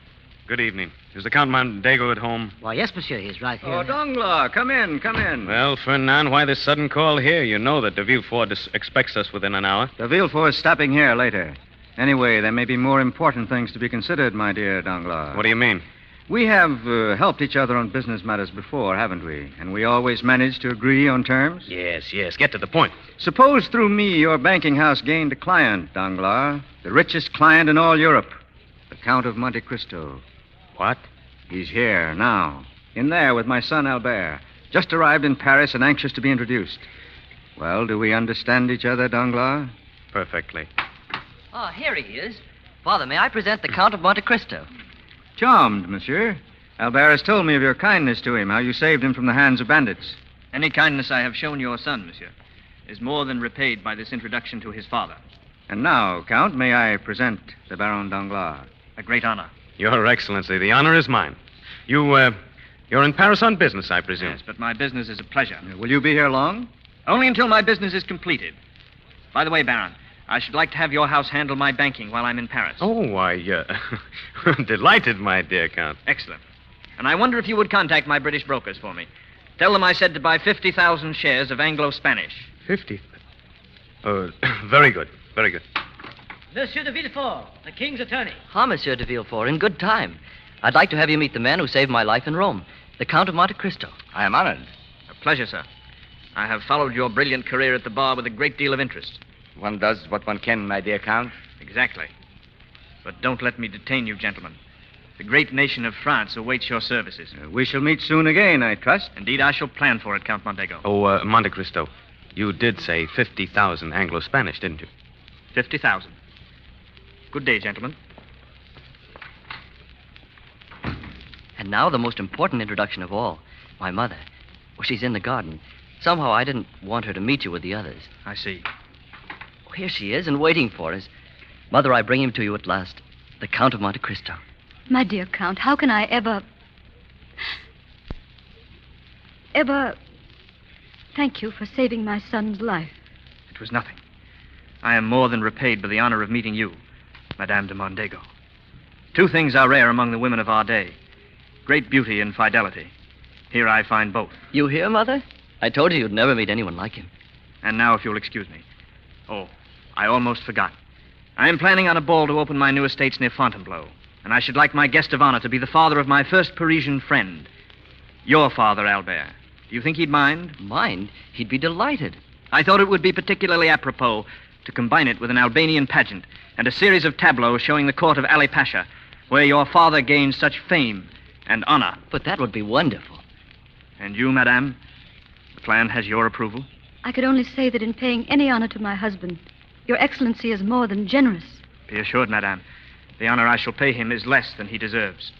Good evening. Is the Count Mondego at home? Why, yes, monsieur. He's right here. Oh, Danglars, come in, come in. Well, Fernand, why this sudden call here? You know that de Villefort expects us within an hour. De Villefort is stopping here later. Anyway, there may be more important things to be considered, my dear Danglars. What do you mean? We have helped each other on business matters before, haven't we? And we always managed to agree on terms? Yes. Get to the point. Suppose through me your banking house gained a client, Danglars. The richest client in all Europe. The Count of Monte Cristo. What? He's here now. In there with my son, Albert. Just arrived in Paris and anxious to be introduced. Well, do we understand each other, Danglars? Perfectly. Oh, here he is. Father, may I present the Count of Monte Cristo? Charmed, monsieur. Albert has told me of your kindness to him, how you saved him from the hands of bandits. Any kindness I have shown your son, monsieur, is more than repaid by this introduction to his father. And now, Count, may I present the Baron Danglars? A great honor. Your Excellency, the honor is mine. You're in Paris on business, I presume. Yes, but my business is a pleasure. Will you be here long? Only until my business is completed. By the way, Baron, I should like to have your house handle my banking while I'm in Paris. Oh, why, delighted, my dear Count. Excellent. And I wonder if you would contact my British brokers for me. Tell them I said to buy 50,000 shares of Anglo-Spanish. 50? Very good, very good. Monsieur de Villefort, the King's attorney. Ah, Monsieur de Villefort, in good time. I'd like to have you meet the man who saved my life in Rome, the Count of Monte Cristo. I am honored. A pleasure, sir. I have followed your brilliant career at the bar with a great deal of interest. One does what one can, my dear Count. Exactly. But don't let me detain you, gentlemen. The great nation of France awaits your services. We shall meet soon again, I trust. Indeed, I shall plan for it, Count Montego. Oh, Monte Cristo, you did say 50,000 Anglo-Spanish, didn't you? 50,000. Good day, gentlemen. And now the most important introduction of all, my mother. Well, she's in the garden. Somehow I didn't want her to meet you with the others. I see. Oh, here she is and waiting for us. Mother, I bring him to you at last. The Count of Monte Cristo. My dear Count, how can I ever thank you for saving my son's life? It was nothing. I am more than repaid by the honor of meeting you, Madame de Mondego. Two things are rare among the women of our day. Great beauty and fidelity. Here I find both. You hear, Mother? I told you you'd never meet anyone like him. And now, if you'll excuse me. Oh, I almost forgot. I am planning on a ball to open my new estates near Fontainebleau. And I should like my guest of honor to be the father of my first Parisian friend. Your father, Albert. Do you think he'd mind? Mind? He'd be delighted. I thought it would be particularly apropos to combine it with an Albanian pageant and a series of tableaux showing the court of Ali Pasha, where your father gained such fame and honor. But that would be wonderful. And you, madame? The plan has your approval? I could only say that in paying any honor to my husband, Your Excellency is more than generous. Be assured, madame, the honor I shall pay him is less than he deserves.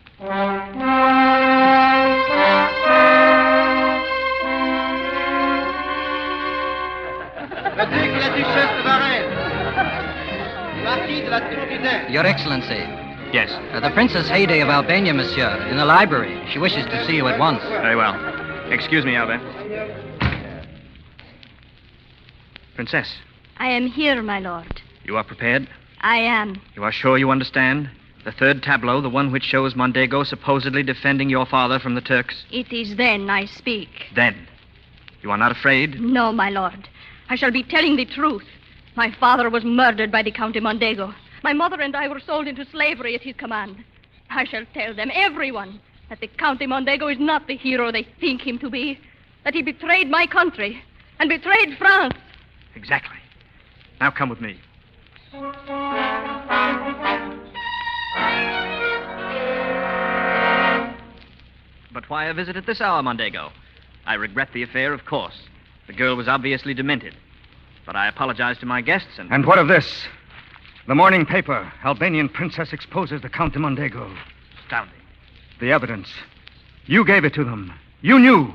Your Excellency. Yes? The Princess Heyday of Albania, monsieur, in the library. She wishes to see you at once. Very well. Excuse me, Albert. Princess, I am here, my lord. you are prepared? I am. You are sure you understand? The third tableau, the one which shows Mondego supposedly defending your father from the Turks? It is then I speak. Then. You are not afraid? No, my lord. I shall be telling the truth. My father was murdered by the Count de Mondego. My mother and I were sold into slavery at his command. I shall tell them, everyone, that the Count de Mondego is not the hero they think him to be. That he betrayed my country and betrayed France. Exactly. Now come with me. But why a visit at this hour, Mondego? I regret the affair, of course. The girl was obviously demented. But I apologize to my guests and... And what of this? The morning paper. Albanian princess exposes the Count de Mondego. Astounding. The evidence. You gave it to them. You knew.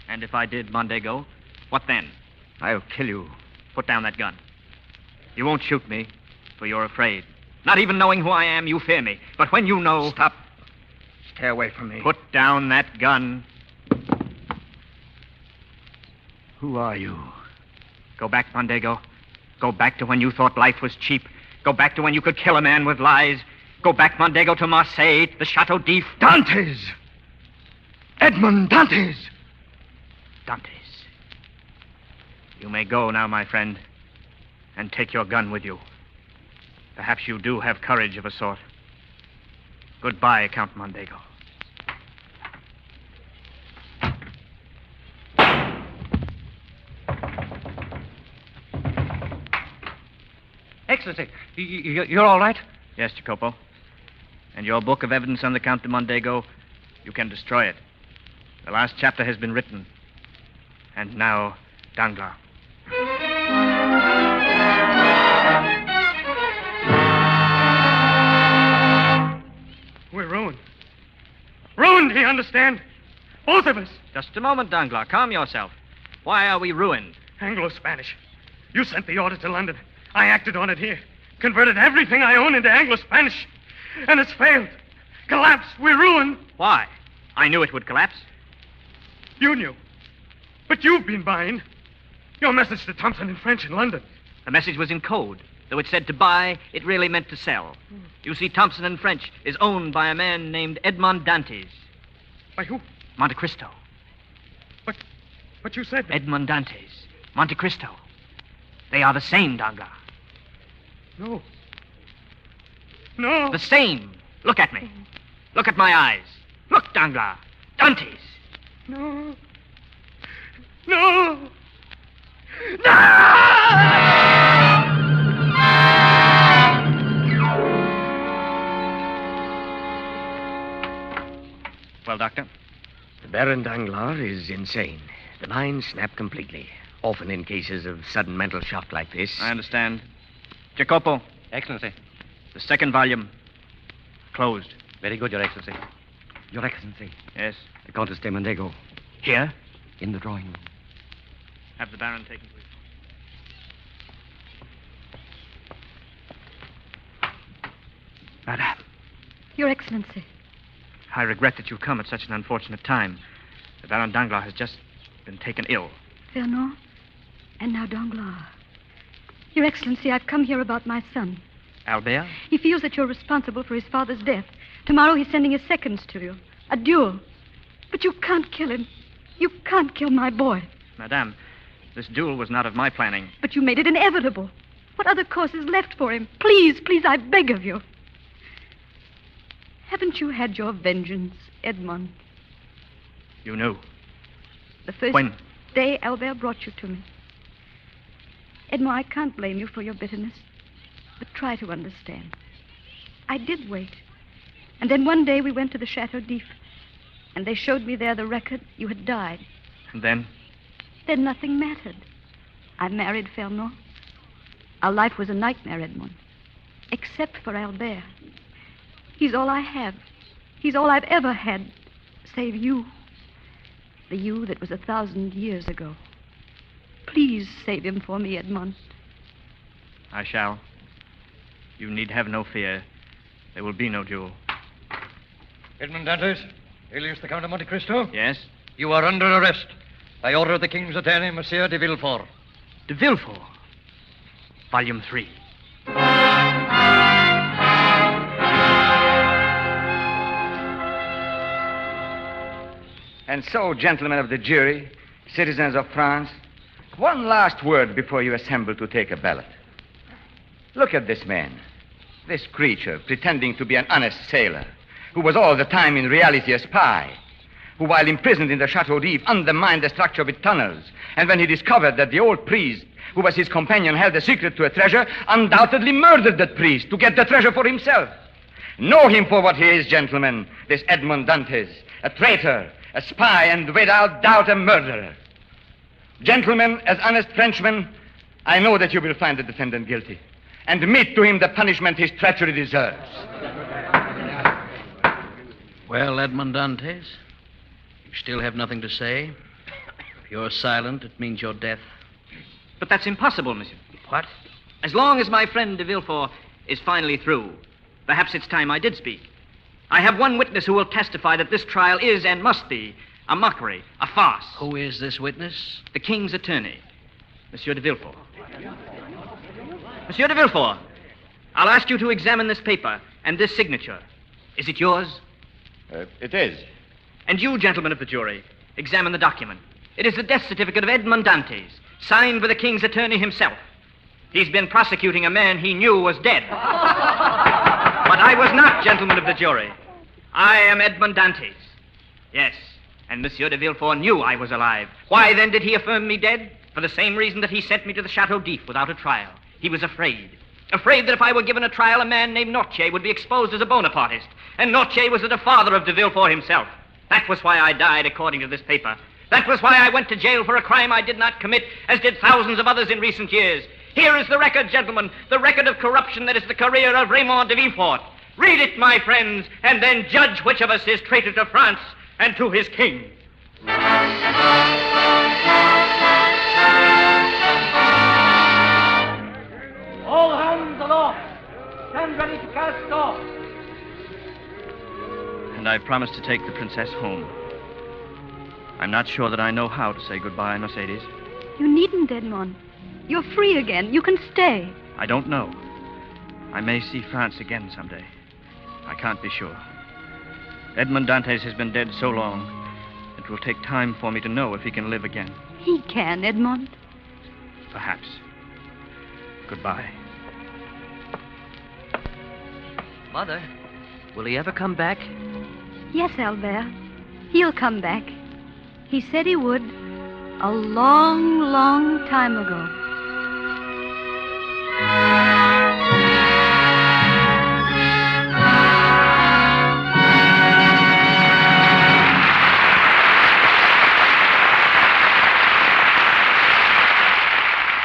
And if I did, Mondego, what then? I'll kill you. Put down that gun. You won't shoot me, for you're afraid. Not even knowing who I am, you fear me. But when you know... Stop. Stay away from me. Put down that gun. Who are you? Go back, Mondego. Go back to when you thought life was cheap. Go back to when you could kill a man with lies. Go back, Mondego, to Marseille, the Chateau d'If. Dantes! Edmond Dantes! Dantes. You may go now, my friend, and take your gun with you. Perhaps you do have courage of a sort. Goodbye, Count Mondego. Excellency, you're all right? Yes, Jacopo. And your book of evidence on the Count de Mondego, you can destroy it. The last chapter has been written. And now, Danglars. We're ruined. Ruined, do you understand? Both of us. Just a moment, Danglars. Calm yourself. Why are we ruined? Anglo-Spanish. You sent the order to London. I acted on it here. Converted everything I own into Anglo-Spanish. And it's failed. Collapsed. We're ruined. Why? I knew it would collapse. You knew. But you've been buying. Your message to Thompson in French in London. The message was in code. Though it said to buy, it really meant to sell. You see, Thompson in French is owned by a man named Edmond Dantes. By who? Monte Cristo. But you said... Edmond Dantes. Monte Cristo. They are the same, Danglars. No. No. The same. Look at me. Look at my eyes. Look, Danglars. Dantes. No. No. No! Well, Doctor? The Baron Danglars is insane. The mind snapped completely. Often in cases of sudden mental shock like this. I understand. Jacopo. Excellency. The second volume. Closed. Very good, Your Excellency. Your Excellency. Yes? The Countess de Mondego. Here? In the drawing room. Have the Baron taken, please. Madame. Your Excellency. I regret that you've come at such an unfortunate time. The Baron Danglars has just been taken ill. Fernand, and now Danglars. Your Excellency, I've come here about my son. Albert? He feels that you're responsible for his father's death. Tomorrow he's sending his seconds to you. A duel. But you can't kill him. You can't kill my boy. Madame, this duel was not of my planning. But you made it inevitable. What other course is left for him? Please, please, I beg of you. Haven't you had your vengeance, Edmond? You knew. The first When? day Albert brought you to me. Edmond, I can't blame you for your bitterness, but try to understand. I did wait. And then one day we went to the Chateau d'If, and they showed me there the record you had died. And then? Then nothing mattered. I married Fernand. Our life was a nightmare, Edmond, except for Albert. He's all I have. He's all I've ever had, save you. The you that was 1,000 years ago. Please save him for me, Edmond. I shall. You need have no fear. There will be no duel. Edmond Dantes, alias the Count of Monte Cristo? Yes? You are under arrest by order of the King's attorney, Monsieur de Villefort. De Villefort? Volume 3. And so, gentlemen of the jury, citizens of France, one last word before you assemble to take a ballot. Look at this man, this creature pretending to be an honest sailor, who was all the time in reality a spy, who, while imprisoned in the Chateau d'If, undermined the structure with tunnels, and when he discovered that the old priest, who was his companion, held the secret to a treasure, undoubtedly murdered that priest to get the treasure for himself. Know him for what he is, gentlemen, this Edmond Dantes, a traitor, a spy, and without doubt a murderer. Gentlemen, as honest Frenchmen, I know that you will find the defendant guilty and mete to him the punishment his treachery deserves. Well, Edmond Dantes, you still have nothing to say. If you're silent, it means your death. But that's impossible, monsieur. What? As long as my friend de Villefort is finally through, perhaps it's time I did speak. I have one witness who will testify that this trial is and must be a mockery, a farce. Who is this witness? The King's attorney, Monsieur de Villefort. Monsieur de Villefort, I'll ask you to examine this paper and this signature. Is it yours? It is. And you, gentlemen of the jury, examine the document. It is the death certificate of Edmond Dantes, signed by the King's attorney himself. He's been prosecuting a man he knew was dead. But I was not, gentlemen of the jury. I am Edmond Dantes. Yes, and Monsieur de Villefort knew I was alive. Why, then, did he affirm me dead? For the same reason that he sent me to the Chateau d'If without a trial. He was afraid. Afraid that if I were given a trial, a man named Nortier would be exposed as a Bonapartist. And Nortier was the father of de Villefort himself. That was why I died according to this paper. That was why I went to jail for a crime I did not commit, as did thousands of others in recent years. Here is the record, gentlemen, the record of corruption that is the career of Raymond de Villefort. Read it, my friends, and then judge which of us is traitor to France and to his king. All hands aloft. Stand ready to cast off. And I promised to take the princess home. I'm not sure that I know how to say goodbye, Mercedes. You needn't, Edmond. You're free again. You can stay. I don't know. I may see France again someday. I can't be sure. Edmond Dantes has been dead so long, it will take time for me to know if he can live again. He can, Edmond. Perhaps. Goodbye. Mother, will he ever come back? Yes, Albert. He'll come back. He said he would a long, long time ago.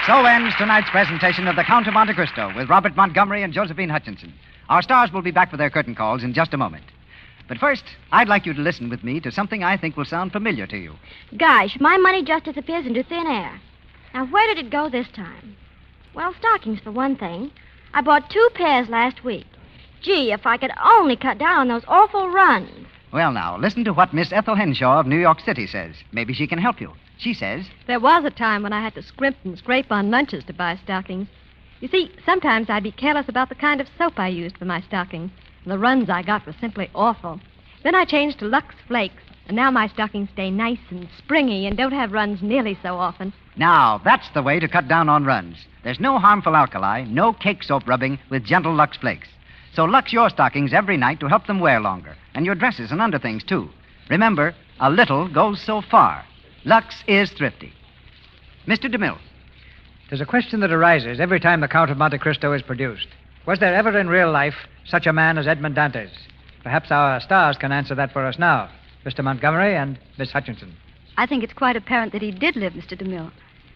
So ends tonight's presentation of The Count of Monte Cristo with Robert Montgomery and Josephine Hutchinson. Our stars will be back for their curtain calls in just a moment. But first, I'd like you to listen with me to something I think will sound familiar to you. Gosh, my money just disappears into thin air. Now, where did it go this time? Well, stockings for one thing. I bought 2 pairs last week. Gee, if I could only cut down on those awful runs. Well, now, listen to what Miss Ethel Henshaw of New York City says. Maybe she can help you. She says, There was a time when I had to scrimp and scrape on lunches to buy stockings. You see, sometimes I'd be careless about the kind of soap I used for my stockings. And the runs I got were simply awful. Then I changed to Lux Flakes, and now my stockings stay nice and springy and don't have runs nearly so often. Now, that's the way to cut down on runs. There's no harmful alkali, no cake soap rubbing with gentle Lux Flakes. So Lux your stockings every night to help them wear longer, and your dresses and underthings, too. Remember, a little goes so far. Lux is thrifty. Mr. DeMille. There's a question that arises every time the Count of Monte Cristo is produced. Was there ever in real life such a man as Edmond Dantes? Perhaps our stars can answer that for us now. Mr. Montgomery and Miss Hutchinson. I think it's quite apparent that he did live, Mr. DeMille,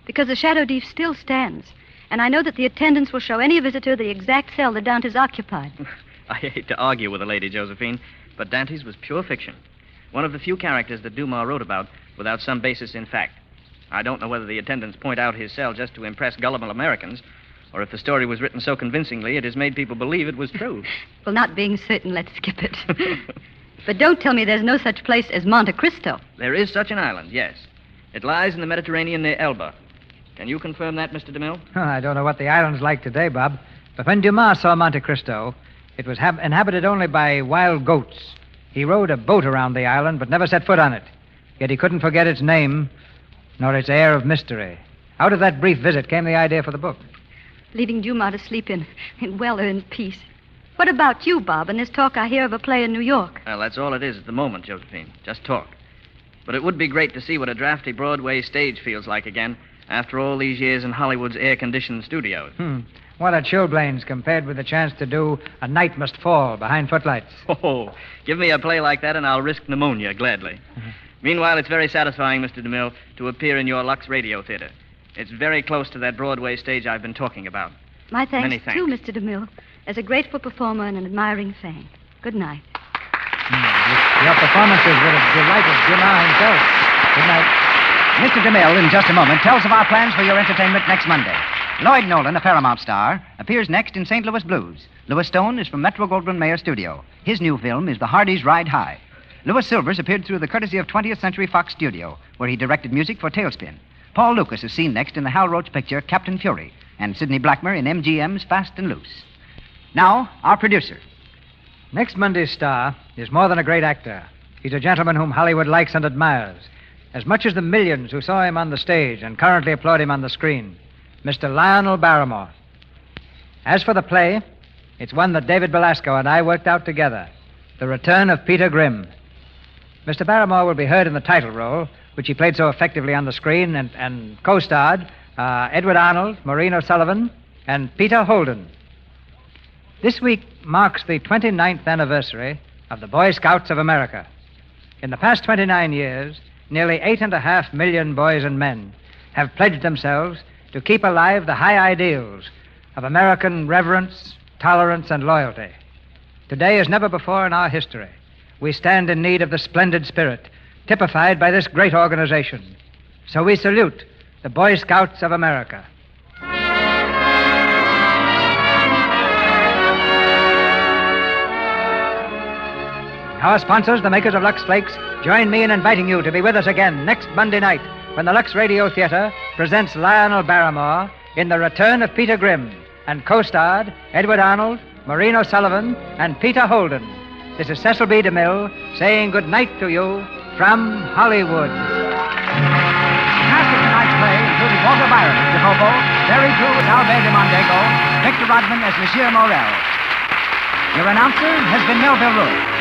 because the shadow deep still stands. And I know that the attendants will show any visitor the exact cell that Dantes occupied. I hate to argue with a lady, Josephine, but Dantes was pure fiction. One of the few characters that Dumas wrote about without some basis in fact. I don't know whether the attendants point out his cell just to impress gullible Americans, or if the story was written so convincingly it has made people believe it was true. Well, not being certain, let's skip it. But don't tell me there's no such place as Monte Cristo. There is such an island, yes. It lies in the Mediterranean near Elba. Can you confirm that, Mr. DeMille? Oh, I don't know what the island's like today, Bob. But when Dumas saw Monte Cristo, it was inhabited only by wild goats. He rowed a boat around the island, but never set foot on it. Yet he couldn't forget its name, nor its air of mystery. Out of that brief visit came the idea for the book. Leaving Dumas to sleep in well-earned peace. What about you, Bob, and this talk I hear of a play in New York? Well, that's all it is at the moment, Josephine. Just talk. But it would be great to see what a drafty Broadway stage feels like again after all these years in Hollywood's air-conditioned studios. What a chilblains compared with the chance to do A Night Must Fall behind footlights. Oh, give me a play like that and I'll risk pneumonia gladly. Meanwhile, it's very satisfying, Mr. DeMille, to appear in your Lux Radio Theater. It's very close to that Broadway stage I've been talking about. My thanks, Many thanks. too, Mr. DeMille, as a grateful performer and an admiring fan. Good night. Your performances would have delighted Dumas himself. Good night. Mr. DeMille, in just a moment, tells of our plans for your entertainment next Monday. Lloyd Nolan, a Paramount star, appears next in St. Louis Blues. Louis Stone is from Metro-Goldwyn-Mayer Studio. His new film is The Hardys Ride High. Louis Silvers appeared through the courtesy of 20th Century Fox Studio, where he directed music for Tailspin. Paul Lucas is seen next in the Hal Roach picture Captain Fury, and Sidney Blackmer in MGM's Fast and Loose. Now, our producer. Next Monday's star is more than a great actor. He's a gentleman whom Hollywood likes and admires, as much as the millions who saw him on the stage and currently applaud him on the screen. Mr. Lionel Barrymore. As for the play, it's one that David Belasco and I worked out together, The Return of Peter Grimm. Mr. Barrymore will be heard in the title role, which he played so effectively on the screen, and co-starred Edward Arnold, Maureen O'Sullivan, and Peter Holden. This week marks the 29th anniversary of the Boy Scouts of America. In the past 29 years, nearly 8.5 million boys and men have pledged themselves to keep alive the high ideals of American reverence, tolerance, and loyalty. Today, as never before in our history, we stand in need of the splendid spirit typified by this great organization. So we salute the Boy Scouts of America. Our sponsors, the makers of Lux Flakes, join me in inviting you to be with us again next Monday night when the Lux Radio Theater presents Lionel Barrymore in The Return of Peter Grimm, and co-starred Edward Arnold, Maureen O'Sullivan, and Peter Holden. This is Cecil B. DeMille saying good night to you from Hollywood. Cast of tonight's play included Walter Byron as Jacopo, Barry Drew as Albert de Mondego, Victor Rodman as Monsieur Morel. Your announcer has been Melville Rowe.